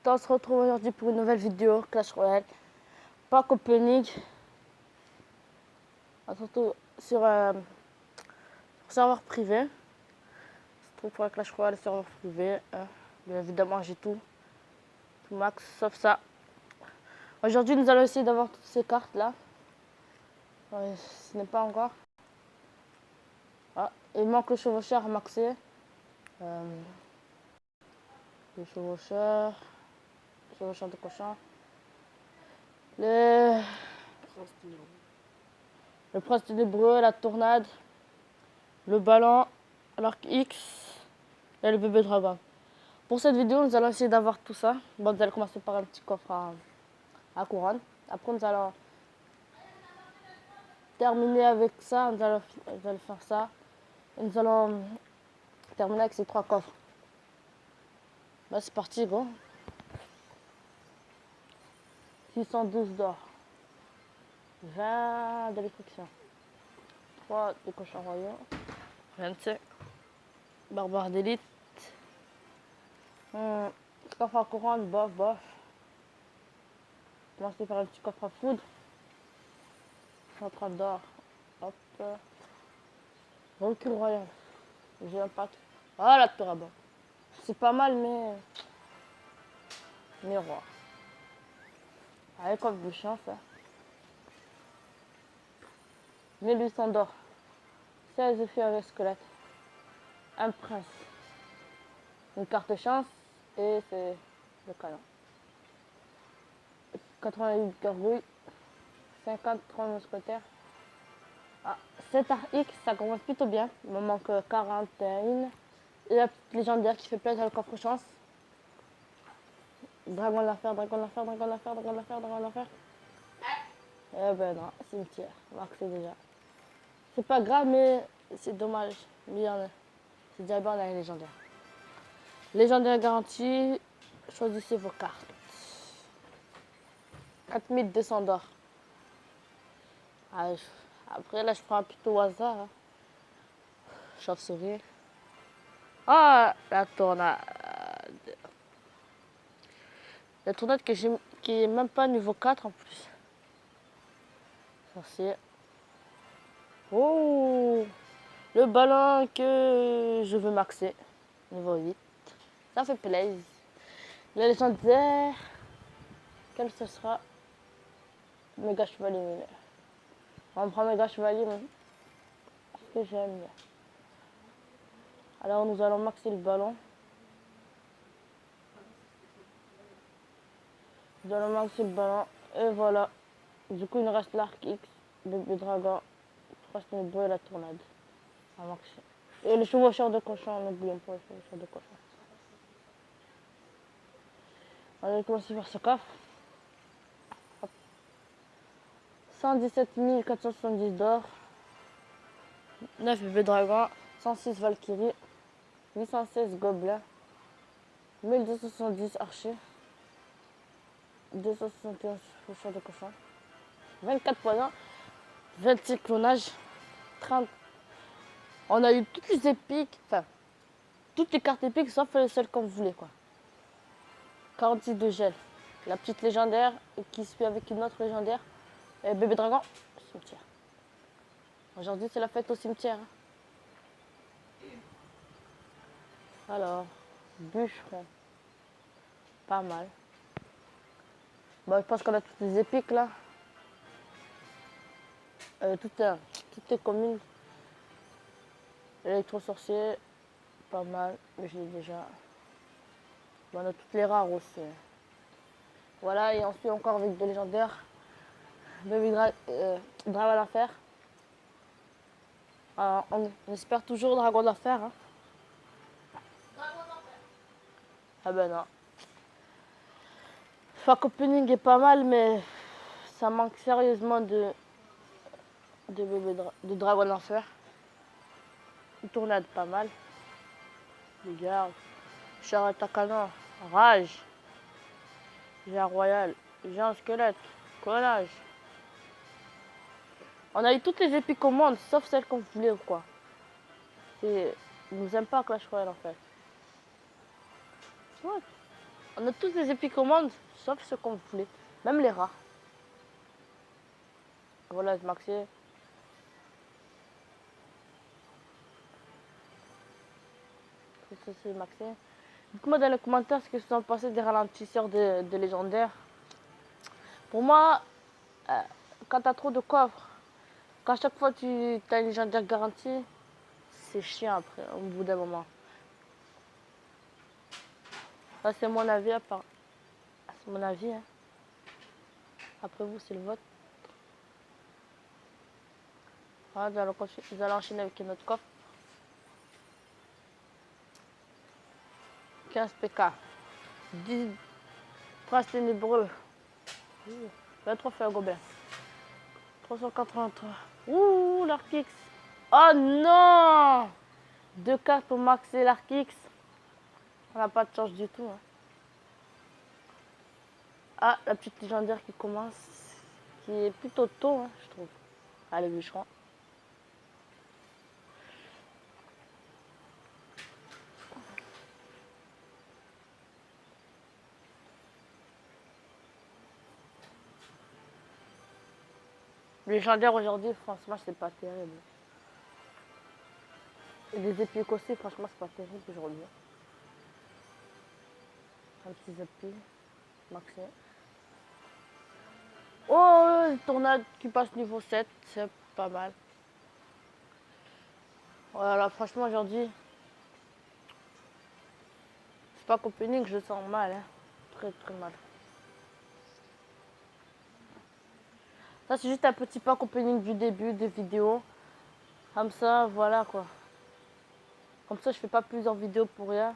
on se retrouve aujourd'hui pour une nouvelle vidéo Clash Royale. Pack opening. Surtout sur serveur privé. On se trouve pour un Clash Royale serveur privé. Bien évidemment, j'ai tout max sauf ça. Aujourd'hui, nous allons essayer d'avoir toutes ces cartes là. Ce n'est pas encore. Ah, il manque le chevaucheur à maxer. Le chevaucheur de cochon. Le prince ténébreux, la tornade, le ballon, l'arc X et le bébé dragon. Pour cette vidéo, nous allons essayer d'avoir tout ça. Bon, nous allons commencer par un petit coffre à couronne. Après, nous allons terminer avec ça. Nous allons faire ça. Et nous allons terminer avec ces 3 coffres. Là, c'est parti, go. 612 d'or. 20 d'électriction. 3 de cochons royaux. 25. Barbare d'élite. Coffre à couronne, bof. Commencer par un petit coffre à foudre. 130 d'or. Hop. Recul royal. J'ai un pack. Ah, la tour à bas. C'est pas mal, mais. Miroir. Avec coffre de chance. 1800 d'or. 16 filles avec squelette. Un prince. Une carte chance. Et c'est le canon. 88 gargouilles. 53 mousquetaires. 7 RX, ça commence plutôt bien. Il me manque 41. Et la petite légendaire qui fait plaisir à le coffre chance. Dragon de l'enfer. Eh ben non, cimetière. Marqué déjà. C'est pas grave, mais c'est dommage. Bien, c'est déjà bien, on a les légendaires. Légendaire garantie. Choisissez vos cartes. 4200 d'or. Après, là, je prends plutôt au hasard. Hein. Chauve-souris. Ah, la tornade. La tornade qui est même pas niveau 4 en plus. Sorcier. Oh, le ballon que je veux maxer. Niveau 8. Ça fait plaisir. La légendaire. Quel ce sera? Méga chevalier mineur. On prend méga chevalier, mais ce que j'aime bien. Alors nous allons maxer le ballon. Nous allons maxer le ballon. Et voilà. Du coup, il nous reste l'arc X, le dragon, le bois et la tornade. À maxer. Et le chevaucheur de cochon, n'oublions pas le chevaucheur de cochon. On va commencer par ce coffre. 117 470 d'or. 9 bébés dragons. 106 valkyries. 816 gobelins. 1270 archers. 271 chevaucheurs de cochon. 24 poisons. 26 clonages. 30. On a eu toutes les épiques. Enfin, toutes les cartes épiques sauf celles qu'on voulait, quoi. 46 de gel. La petite légendaire qui suit avec une autre légendaire. Et bébé dragon, cimetière. Aujourd'hui, c'est la fête au cimetière. Alors, bûcheron. Pas mal. Bon, je pense qu'on a toutes les épiques là. Toutes les communes. Électro-sorcier, pas mal, mais je l'ai déjà. Bon, on a toutes les rares aussi. Voilà, et ensuite encore avec des légendaires. Baby Dragon d'enfer. On espère toujours Dragon d'enfer. Hein. Dragon d'enfer. Ah ben non. Pack opening est pas mal, mais ça manque sérieusement de Dragon d'enfer. Une tornade pas mal. Regarde. Charrette à canon. Rage. J'ai un royal. J'ai un squelette. Collage. On a eu toutes les épiques au monde, sauf celles qu'on voulait ou quoi. Ils nous aiment pas Clash Royale en fait. Ouais. On a tous des épiques au monde, sauf ceux qu'on voulait. Même les rares. Voilà, maxi. C'est maxi. Dites-moi dans les commentaires ce que vous en pensez des ralentisseurs de légendaires. Pour moi, quand t'as trop de coffres, quand chaque fois tu as une légendaire garantie, c'est chiant après, au bout d'un moment. Ça c'est mon avis à part. C'est mon avis. Hein. Après vous, c'est le vote. Voilà, nous allons enchaîner avec notre coffre. 15 PK. 10 Prince ténébreux. 23 feux à gobelin. 383. Ouh, l'Arkix. Oh non! 2 cartes pour maxer l'Arkix. On n'a pas de chance du tout. Hein. Ah, la petite légendaire qui commence. Qui est plutôt tôt, hein, je trouve. Allez, bûcheron. Le légendaire aujourd'hui, franchement, c'est pas terrible. Et les épiques aussi, franchement, c'est pas terrible aujourd'hui. Un petit épique. Maxé. Oh, une tornade qui passe niveau 7, c'est pas mal. Voilà, franchement, aujourd'hui, c'est pas opening, je sens mal. Hein. Très, très mal. Ça, c'est juste un petit pack opening du début de vidéo. Comme ça, voilà quoi. Comme ça, je fais pas plusieurs vidéos pour rien.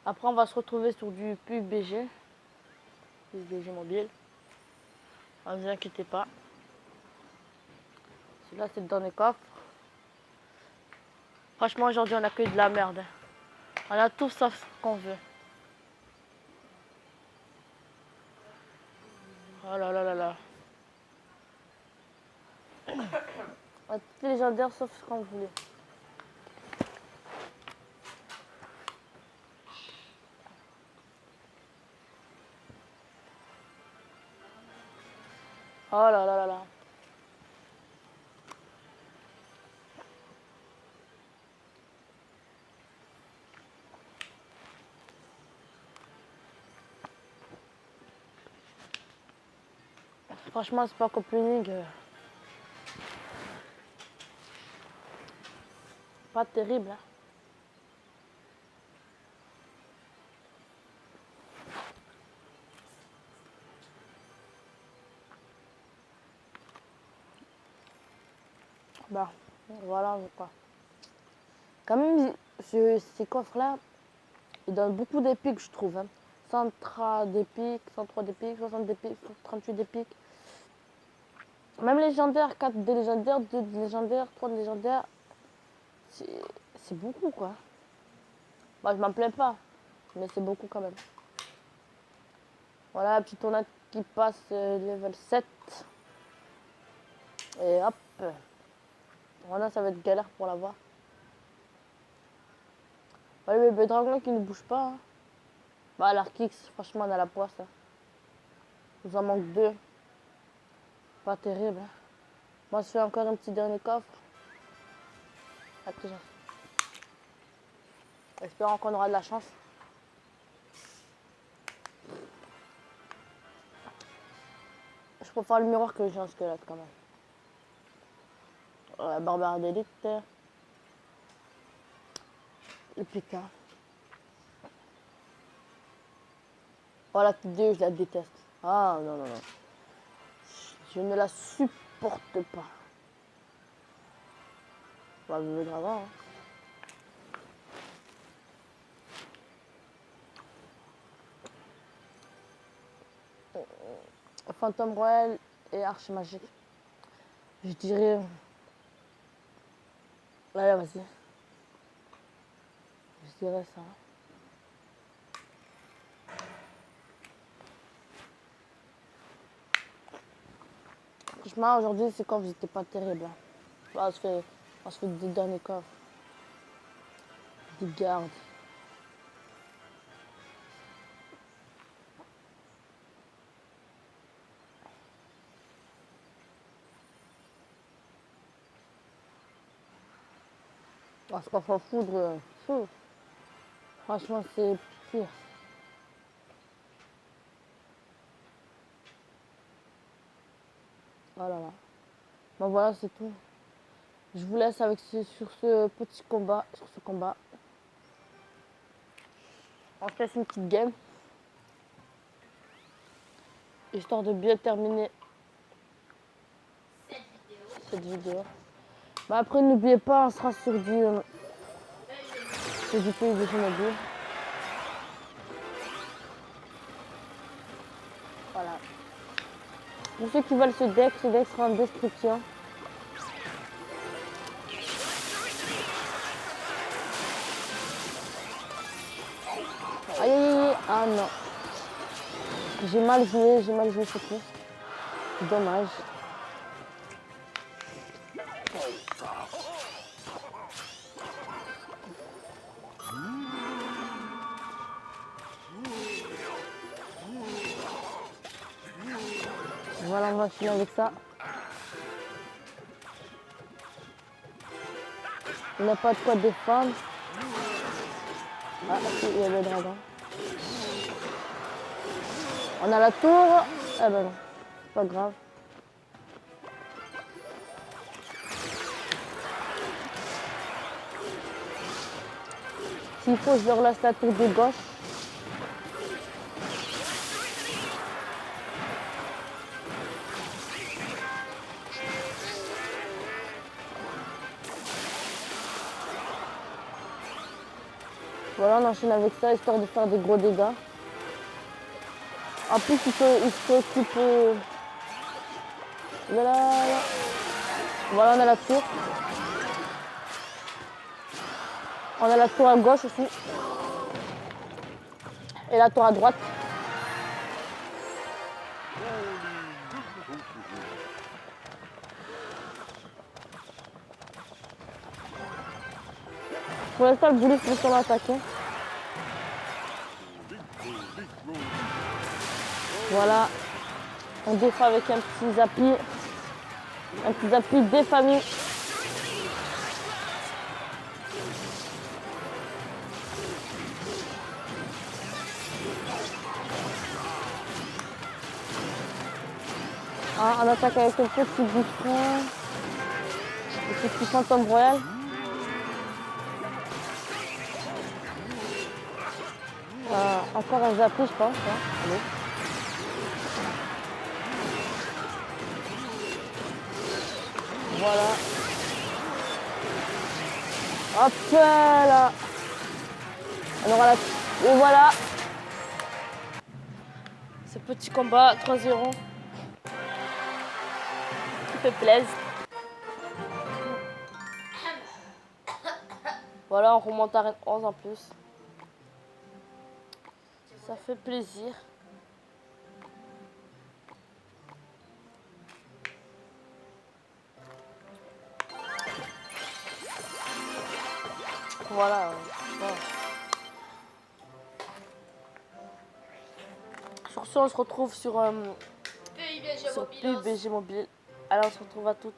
Après, on va se retrouver sur du PUBG. PUBG mobile. Ne vous inquiétez pas. Celui-là, c'est le dernier coffre. Franchement, aujourd'hui, on a que de la merde. On a tout sauf ce qu'on veut. Oh là là là là. On a tout légendaire sauf ce qu'on voulait. Oh là là là là. Franchement, c'est pas opening. Pas terrible. Hein. Bah, voilà quoi. Quand même, ces coffres-là, ils donnent beaucoup d'épiques, je trouve. Hein. 103 d'épiques, 103 d'épiques, 60 d'épiques, 38 d'épiques. Même légendaire, 4 de légendaire, 2 de légendaire, 3 de légendaire. C'est beaucoup quoi. Bah, je m'en plains pas, mais c'est beaucoup quand même. Voilà, la petite tornade qui passe level 7. Et hop. Voilà, ça va être galère pour l'avoir. Bah, le bébé dragon qui ne bouge pas. Hein. Bah, l'Arkix, franchement, on a la poisse. Hein. Il nous en manque 2. Pas terrible. Hein. Moi, je fais encore un petit dernier coffre. Espérons qu'on aura de la chance. Je préfère le miroir que j'ai un squelette quand même. La barbare d'élite. Le piquant. Oh, la petite déo, je la déteste. Ah non, non, non. Je ne la supporte pas. Bah, je veux grave. Hein. Fantôme Royal et Arche Magique. Je dirais. Allez, vas-y. Je dirais ça. Franchement, aujourd'hui, ces coffres, j'étais pas terrible. Hein. Là, on se fait des derniers coffres. Des gardes. Parce qu'on s'en foudre, franchement, c'est pire. Oh là là. Bon voilà, c'est tout. Je vous laisse avec sur ce petit combat, sur ce combat. On se laisse une petite game. Histoire de bien terminer cette vidéo. Bah après, n'oubliez pas, on sera sur du PUBG Mobile. Voilà. Pour ceux qui veulent ce deck sera en description. Aïe aïe aïe, ah non. J'ai mal joué ce coup. Dommage. Voilà, on va finir avec ça. Il n'a pas de quoi défendre. Ah, si, il y a le dragon. On a la tour. Eh ben non, c'est pas grave. S'il faut, je leur laisse la tour de gauche. Voilà, on enchaîne avec ça, histoire de faire des gros dégâts. En plus, il s'occupe... Là. Voilà, on a la tour. On a la tour à gauche aussi. Et la tour à droite. Pour l'instant, le boulet peut sur l'attaquer. Voilà. On défend avec un petit zappi. Un petit zappi des familles. Ah, on attaque avec le petit bouchon. Le petit fantôme royal. Encore un zappi, je pense. Hein. Allez. Voilà. Hop là. On aura la... Et voilà. Ce petit combat 3-0. Qui fait plaisir. Voilà, on remonte à Reine 11 en plus. Ça fait plaisir. Voilà. Sur ce, on se retrouve sur PUBG Mobile. Alors, on se retrouve à toutes.